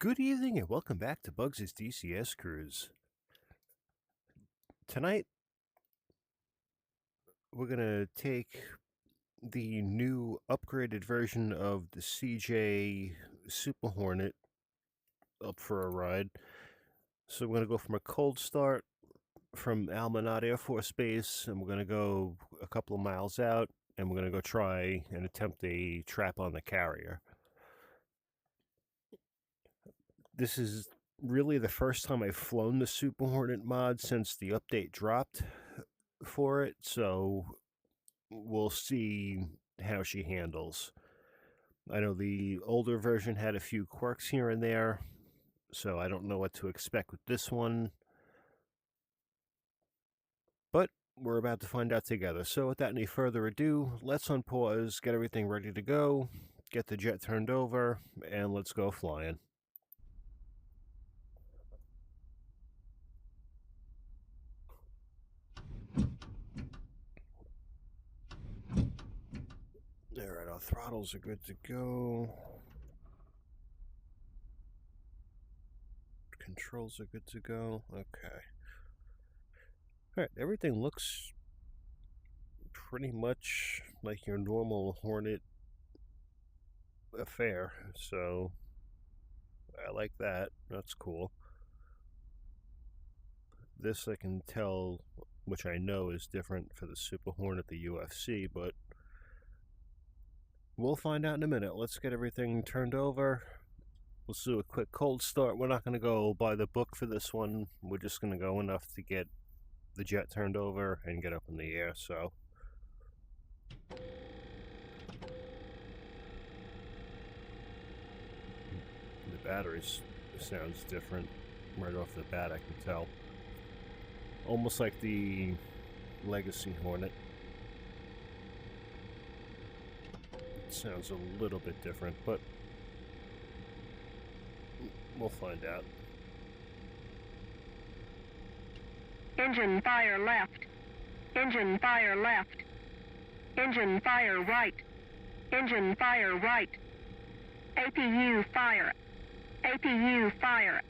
Good evening and welcome back to Bugs' DCS Cruise. Tonight, we're going to take the new upgraded version of the CJ Super Hornet up for a ride. So we're going to go from a cold start from Almanat Air Force Base, and we're going to go a couple of miles out, and we're going to go try and attempt a trap on the carrier. This is really the first time I've flown the Super Hornet mod since the update dropped for it, so we'll see how she handles. I know the older version had a few quirks here and there, so I don't know what to expect with this one, but we're about to find out together. So without any further ado, let's unpause, get everything ready to go, get the jet turned over, and let's go flying. Alright, our throttles are good to go. Controls are good to go. Okay. Alright, everything looks pretty much like your normal Hornet affair, so I like that. That's cool. This I can tell, which I know is different for the Super Hornet, the UFC, but we'll find out in a minute. Let's get everything turned over. We'll do a quick cold start. We're not going to go by the book for this one. We're just going to go enough to get the jet turned over and get up in the air, so. The batteries sounds different right off the bat, I can tell. Almost like the Legacy Hornet. It sounds a little bit different, but we'll find out. Engine fire left. Engine fire left. Engine fire right. Engine fire right. APU fire. APU fire.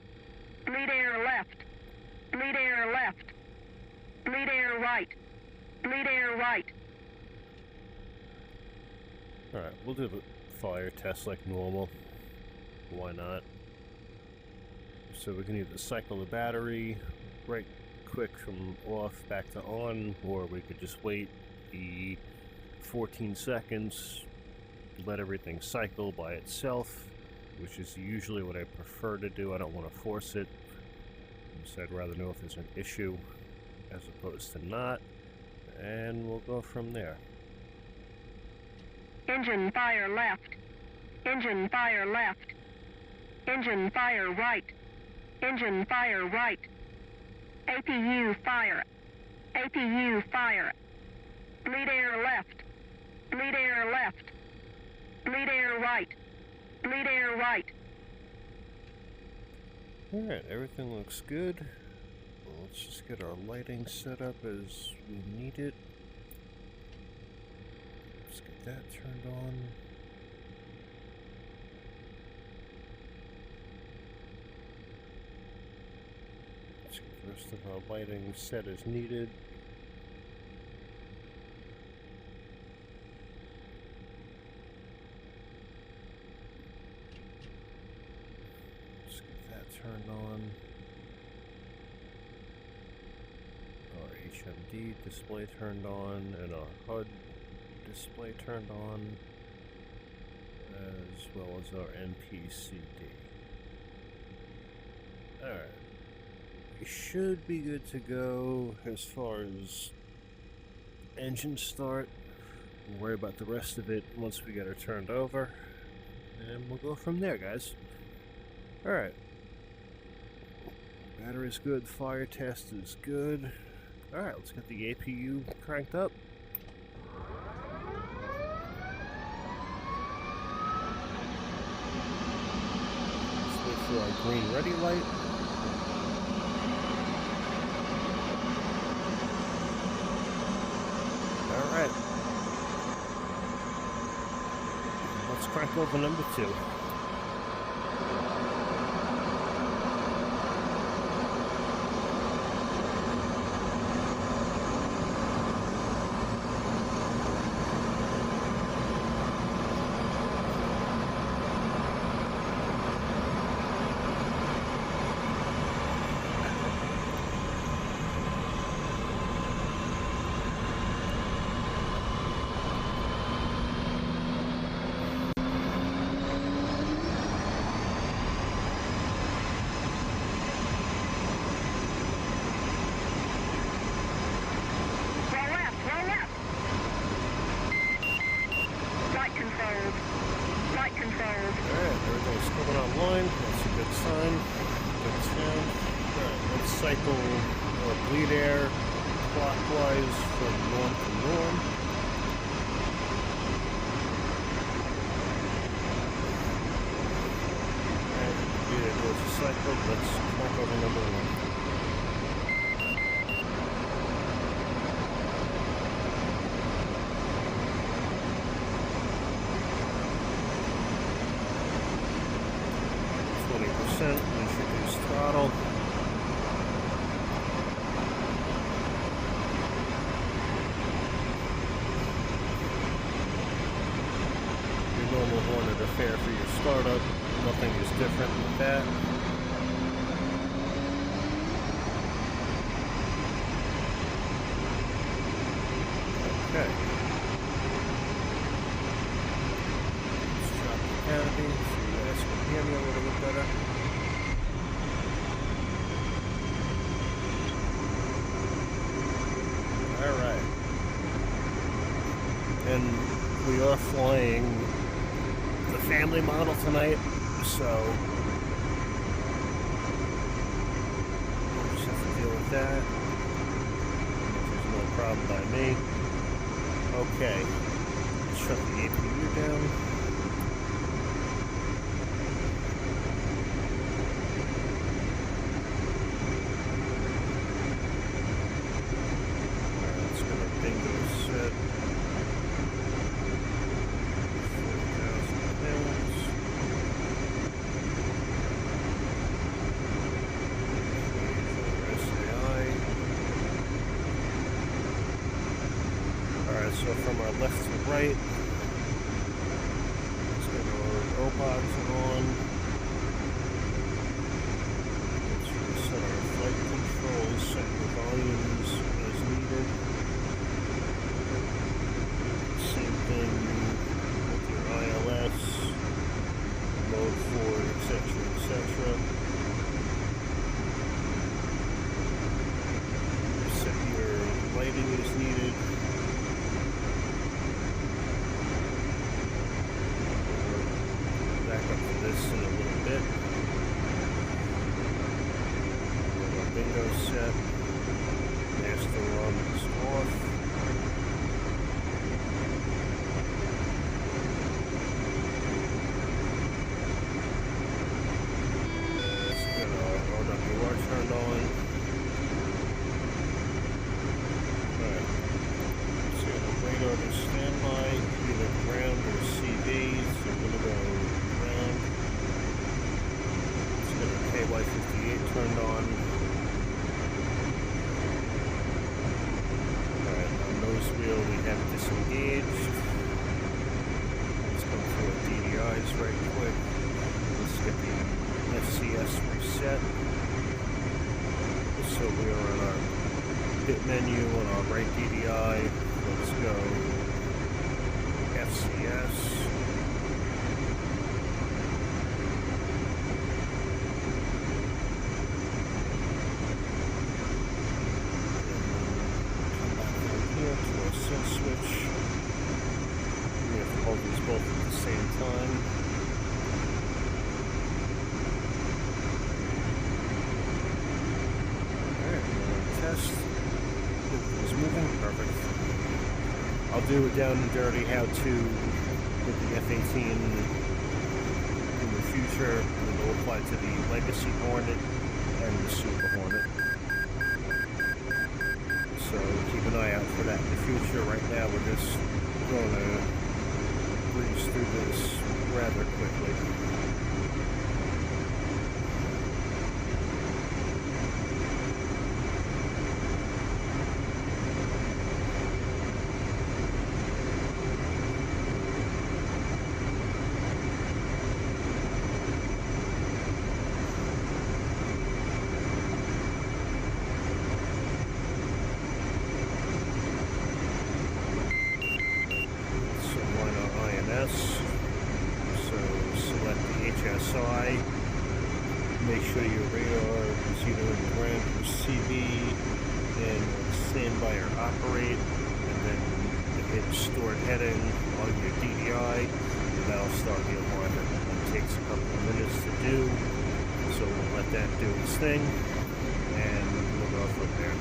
Bleed air left. Bleed air left. Bleed air right. Bleed air right. Alright, we'll do the fire test like normal. Why not? So we can either cycle the battery right quick from off back to on, or we could just wait the 14 seconds, let everything cycle by itself, which is usually what I prefer to do. I don't want to force it, so I'd rather know if there's an issue as opposed to not, and we'll go from there. Engine fire left. Engine fire left. Engine fire right. Engine fire right. APU fire. APU fire. Bleed air left. Bleed air left. Bleed air right. Bleed air right. Alright, everything looks good. Let's just get our lighting set up as we need it. Let's get that turned on. Let's get the rest of our lighting set as needed. Let's get that turned on. Our HMD display turned on, and our HUD display turned on, as well as our NPCD. Alright. We should be good to go as far as engine start. We'll worry about the rest of it once we get her turned over, and we'll go from there, guys. Alright. Battery's good, fire test is good. Alright, let's get the APU cranked up. Let's wait for our green ready light. Alright. Let's crank over number 2. line. That's a good sign. Good sound. Alright, let's cycle or bleed air clockwise from norm to norm. And bleed air goes to cycle. Let's clock over number 1. Introduce throttle. Your normal Hornet affair for your startup. Nothing is different with that. Okay. Let's drop the canopy so you guys can hear me a little bit better. Alright. And we are flying the family model tonight, so we'll just have to deal with that. There's no problem by me. Okay. Let's shut the APU down. So from our left to right, let's get our robots on. Let's reset our flight controls, set the volumes as needed. Same thing with your ILS, mode 4, etc., etc. Set your lighting as needed. This in a little bit. Our bingo set. Master run is off. Let's get our RWR turned on. Alright. So the radar to standby, either ground or CV. So we're going to go ground. KY58 turned on. Alright, on nose wheel we have disengaged. Let's go through our DDIs right quick. Let's get the FCS reset. So we are on our bit menu on our right DDI. Let's go FCS. Switch. We have to hold these both at the same time. Alright, test. It's moving. Perfect. I'll do it down and dirty how to with the F-18 in the future. And it'll apply to the Legacy Hornet and the Super Hornet. So keep an eye out for that in the future. Right now we're just going to breeze through this rather quickly. So select the HSI, make sure your radar is either in ground or CV, and standby or operate, and then hit stored heading on your DDI, and that'll start the alignment. It takes a couple of minutes to do. let that do its thing, and we'll go from there.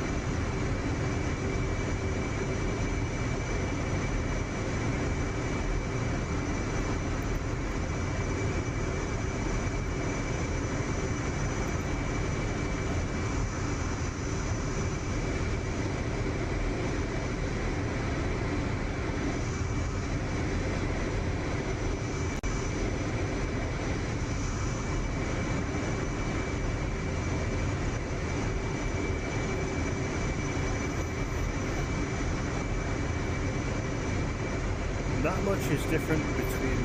Not much is different between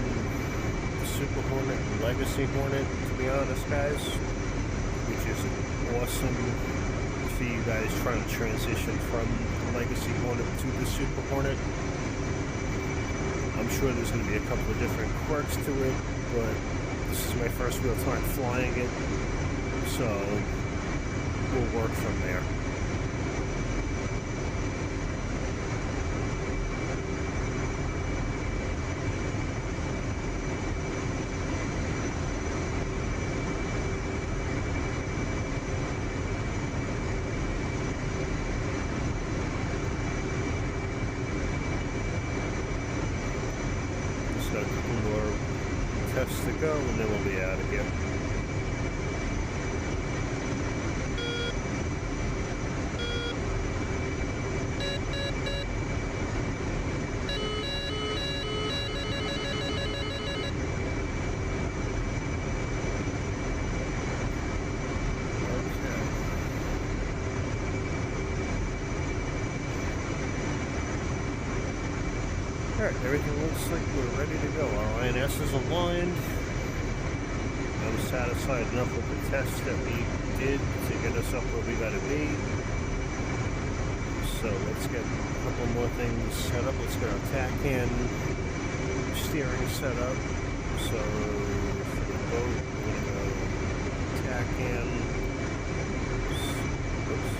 the Super Hornet and Legacy Hornet, to be honest, guys, which is awesome for you guys trying to transition from the Legacy Hornet to the Super Hornet. I'm sure there's going to be a couple of different quirks to it, but this is my first real time flying it, so we'll work from there. Got a couple more tests to go, and then we'll be out of here. Alright, everything looks like we're ready to go. Our INS is aligned. I'm satisfied enough with the test that we did to get us up where we gotta be. So let's get a couple more things set up. Let's get our TACAN steering set up. So for the boat, we're gonna go TACAN. Oops.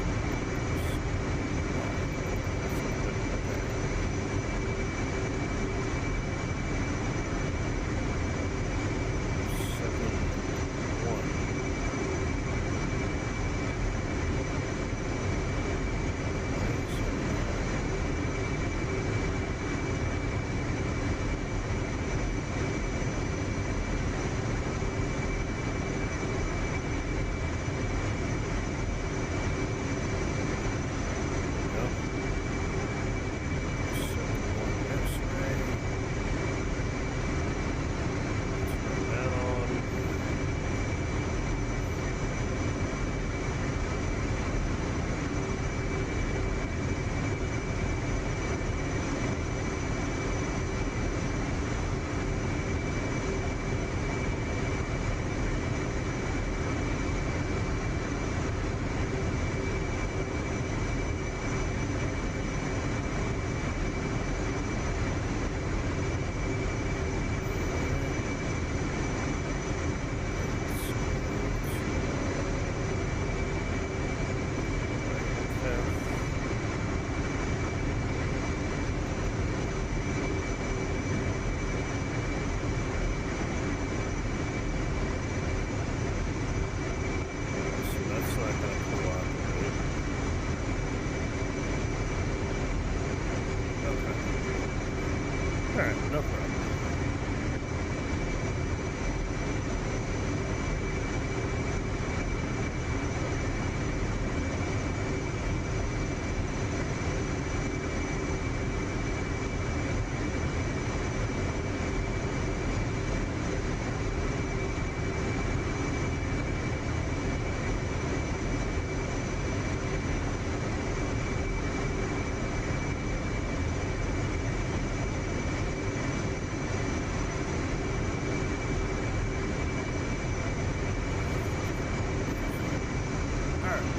Alright, no problem.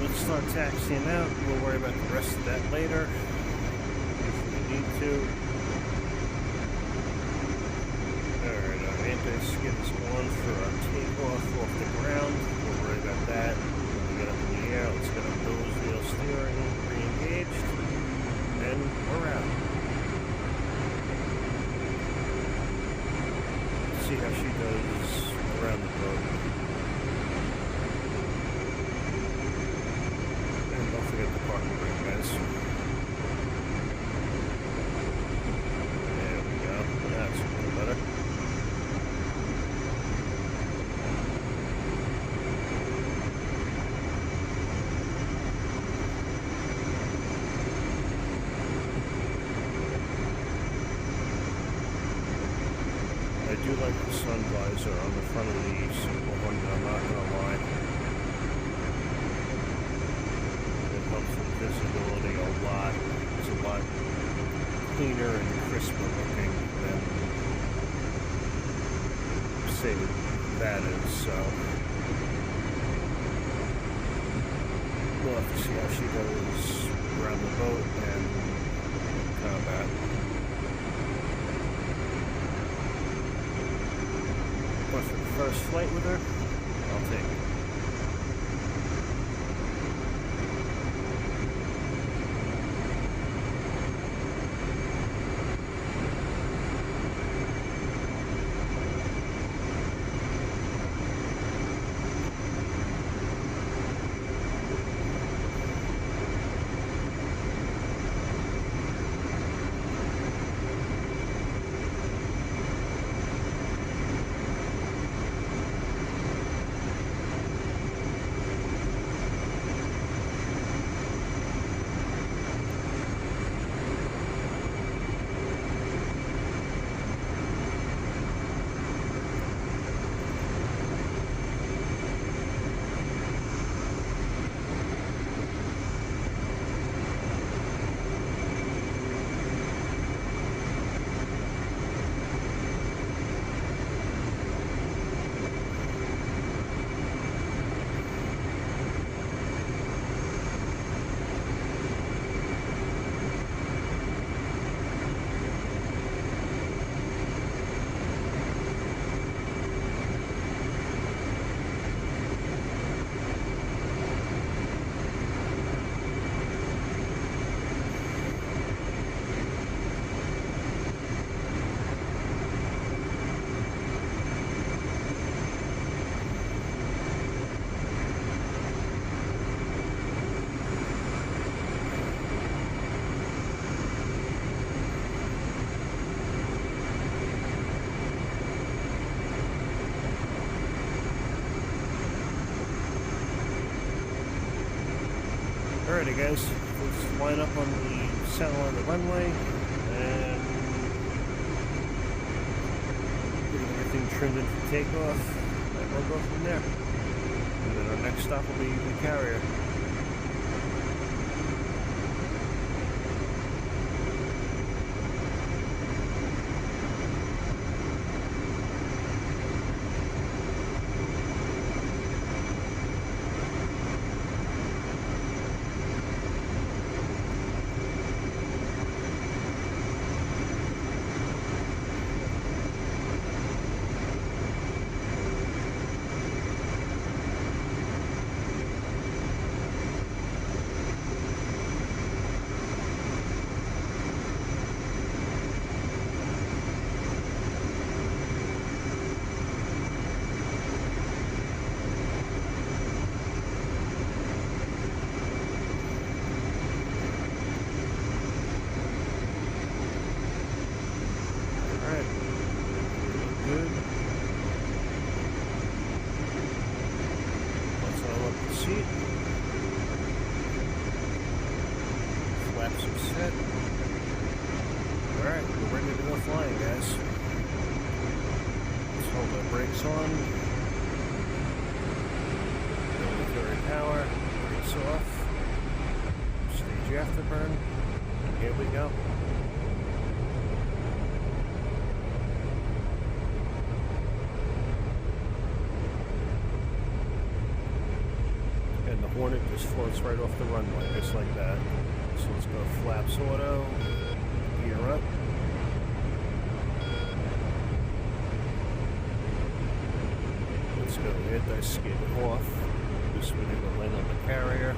Let's start taxiing out. We'll worry about the rest of that later if we need to. Alright, our anti-skid is on for our takeoff off the ground. We'll worry about that when we get up in the air. Let's get our nose wheel steering re-engaged, and we're out. Let's see how she does around the boat. nicer on the front of the Super Hornet, I'm not gonna lie. It helps with visibility a lot. It's a lot cleaner and crisper looking than, say, that is, so we'll have to see how she goes around the boat and combat. But for the first flight with her, I'll take it. Alrighty guys, let's line up on the center on the runway and get everything trimmed in for takeoff, and we'll go from there. And then our next stop will be the carrier. Flaps are set. Alright, we're ready to go flying, guys. Let's hold our brakes on. Military power. Brakes off. Stage afterburn. And here we go. And the Hornet just floats right off the runway, just like that. So let's go flaps auto, gear up. Let's go anti-skid off. This way we go land on the carrier.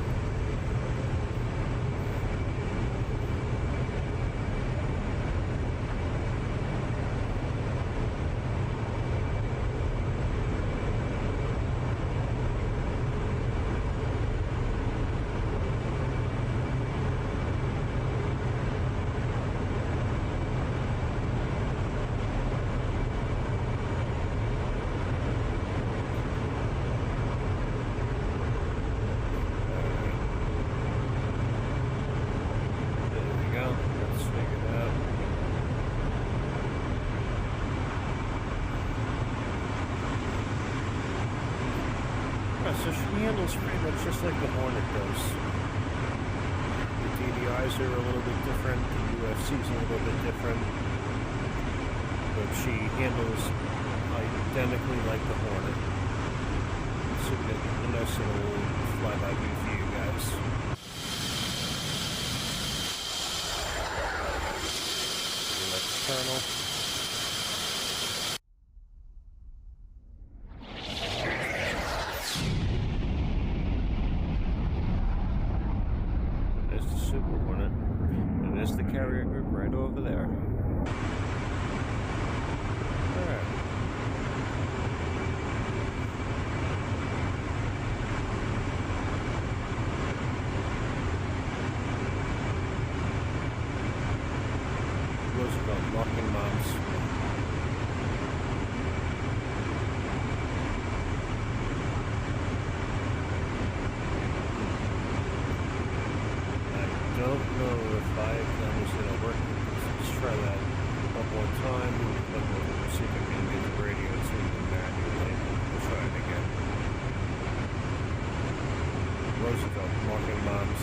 So she handles pretty much just like the Hornet does. The DDIs are a little bit different, the UFC's a little bit different, but she handles identically like the Hornet. So we get a nice little flyby view for you guys. External. There's the Super Hornet, and there's the carrier group right over there. Alright. Roosevelt locking moms. I don't know if that was going to work. Let's try that one more time. But we'll see if I can get the radio tuned manually. We'll try it again. Roosevelt locking moms.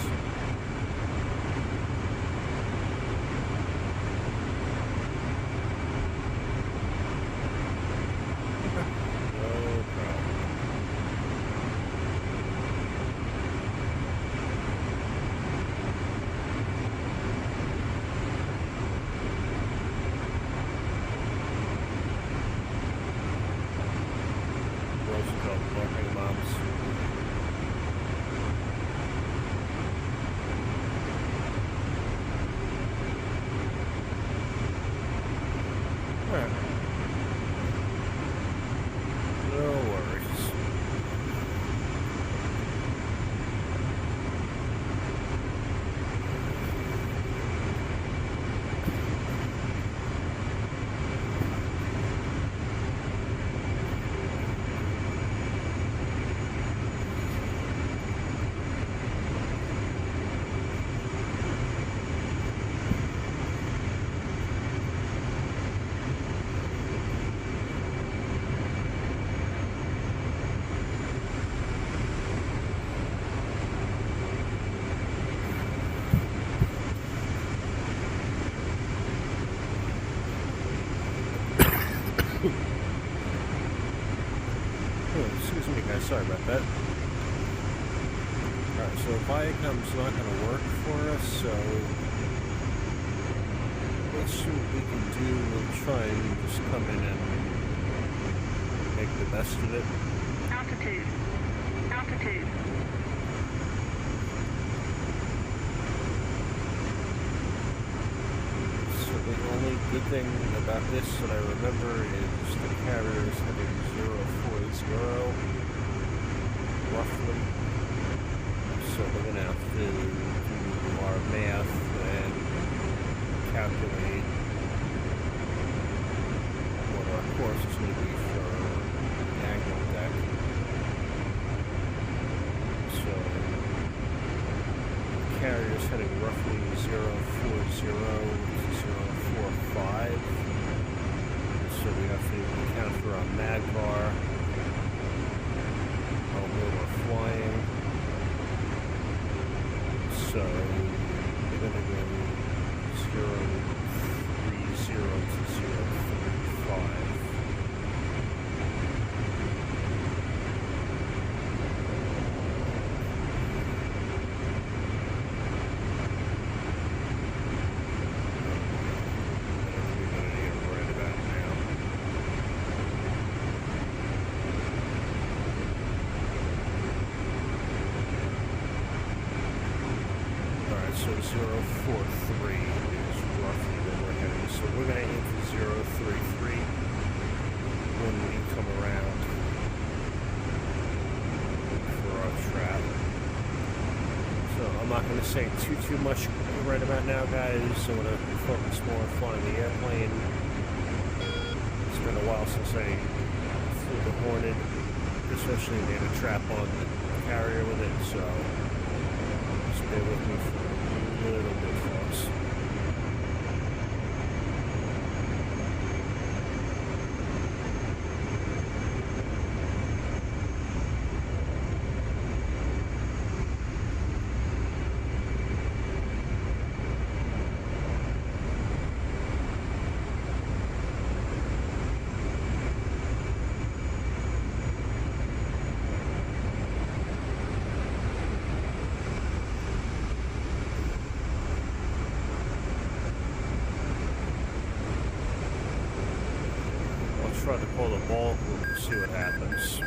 Excuse me guys, sorry about that. Alright, so Viacom's not going to work for us, so let's see what we can do. We'll try and just come in and make the best of it. Altitude. Altitude. So the only good thing about this that I remember is the carrier is heading 040 roughly. So we're going to have to do our math and calculate what our course is going to be for the angle deck. So the carrier is heading roughly 040 to 045. So we have to account for our mag bar, although we're flying. So we're going to go 030 to 035. So 043 is roughly where we're heading. So we're going to aim for 033 when we come around for our trap. So I'm not going to say too much right about now, guys. I'm going to focus more on flying the airplane. It's been a while since I flew the Hornet, especially made a trap on the carrier with it, so just bear with me for a little bit, folks. try to pull the ball. We'll see what happens.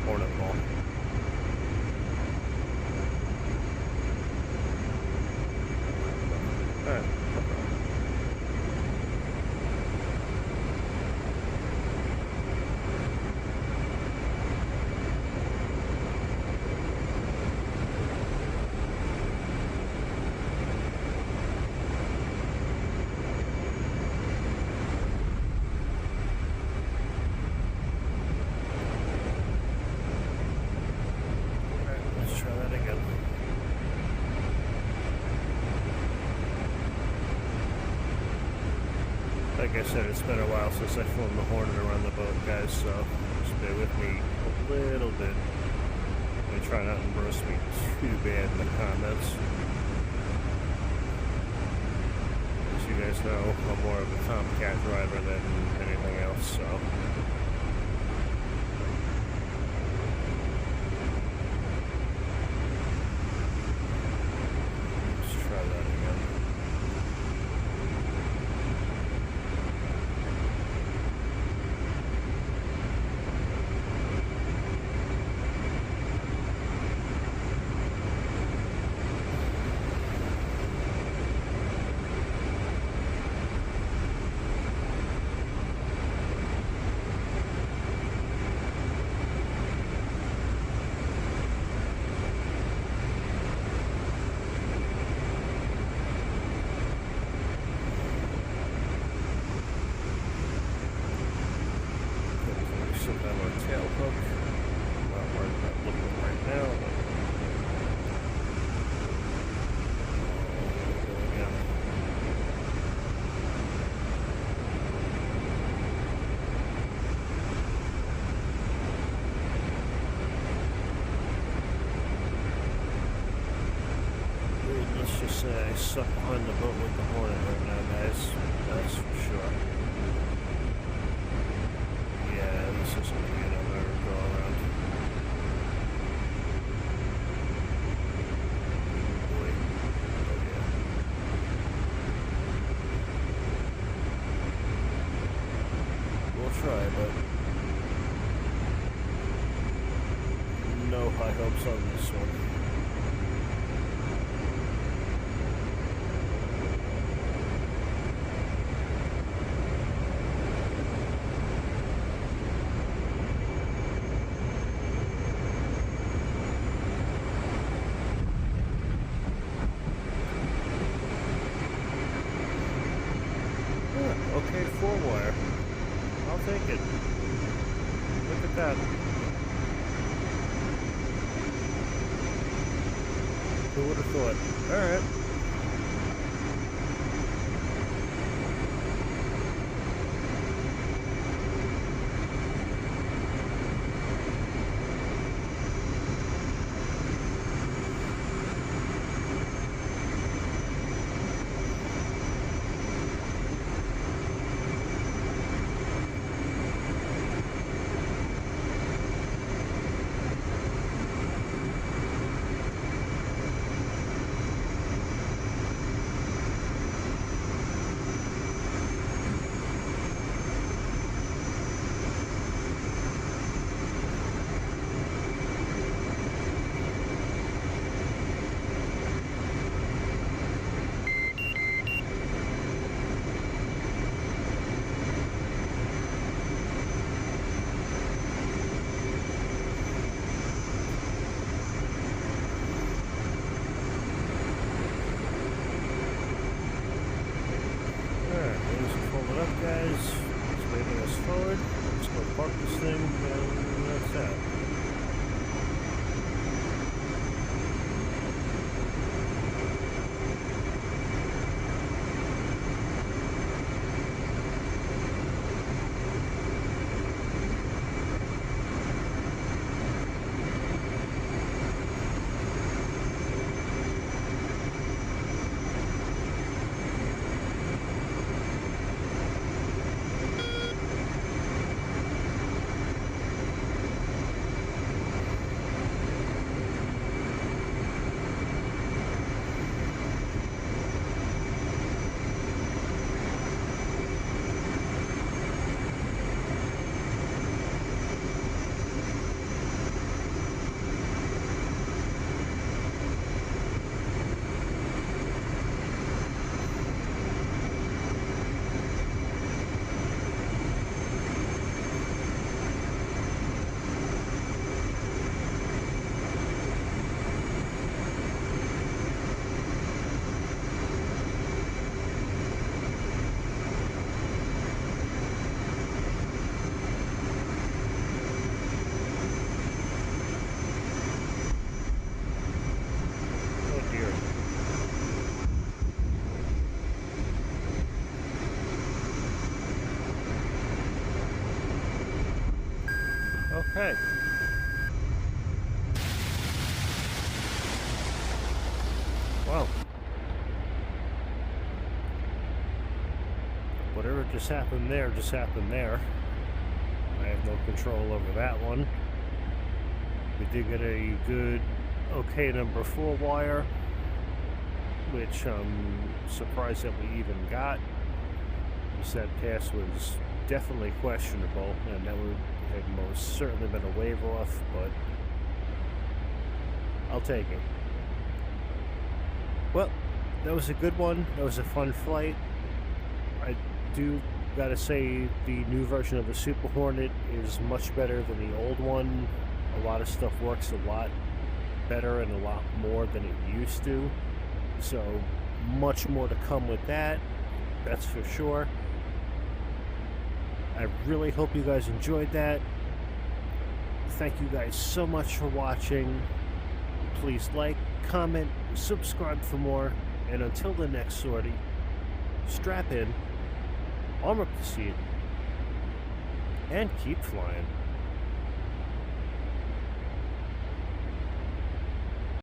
Hornet ball. Alright. Let's try that again. Like I said, it's been a while since I filmed the Hornet around the boat, guys, so just bear with me a little bit. And try not to roast me too bad in the comments. As you guys know, I'm more of a Tomcat driver than anything else, so. Let's try that again. Should have our tail hook. Not worried about looking right now, but again. Let's just say I suck behind the boat with the Hornet right now, guys. That's for sure. Yeah, this isn't going to be another go around. Boy. Oh, yeah. We'll try, but no high hopes on this one. Okay, 4-wire. I'll take it. Look at that. Who would have thought? Alright. Guys, it's waving us forward. Let's go park this thing, and that's that. Okay. Wow. Whatever just happened there, just happened there. I have no control over that one. We did get a good, okay number 4 wire, which I'm surprised that we even got. Because that pass was definitely questionable, and that would have most certainly been a wave off, but I'll take it. Well, that was a good one. That was a fun flight. I do gotta say the new version of the Super Hornet is much better than the old one. A lot of stuff works a lot better and a lot more than it used to. So much more to come with that, that's for sure. I really hope you guys enjoyed that. Thank you guys so much for watching. Please like, comment, subscribe for more, and until the next sortie, strap in, arm up the seat, and keep flying.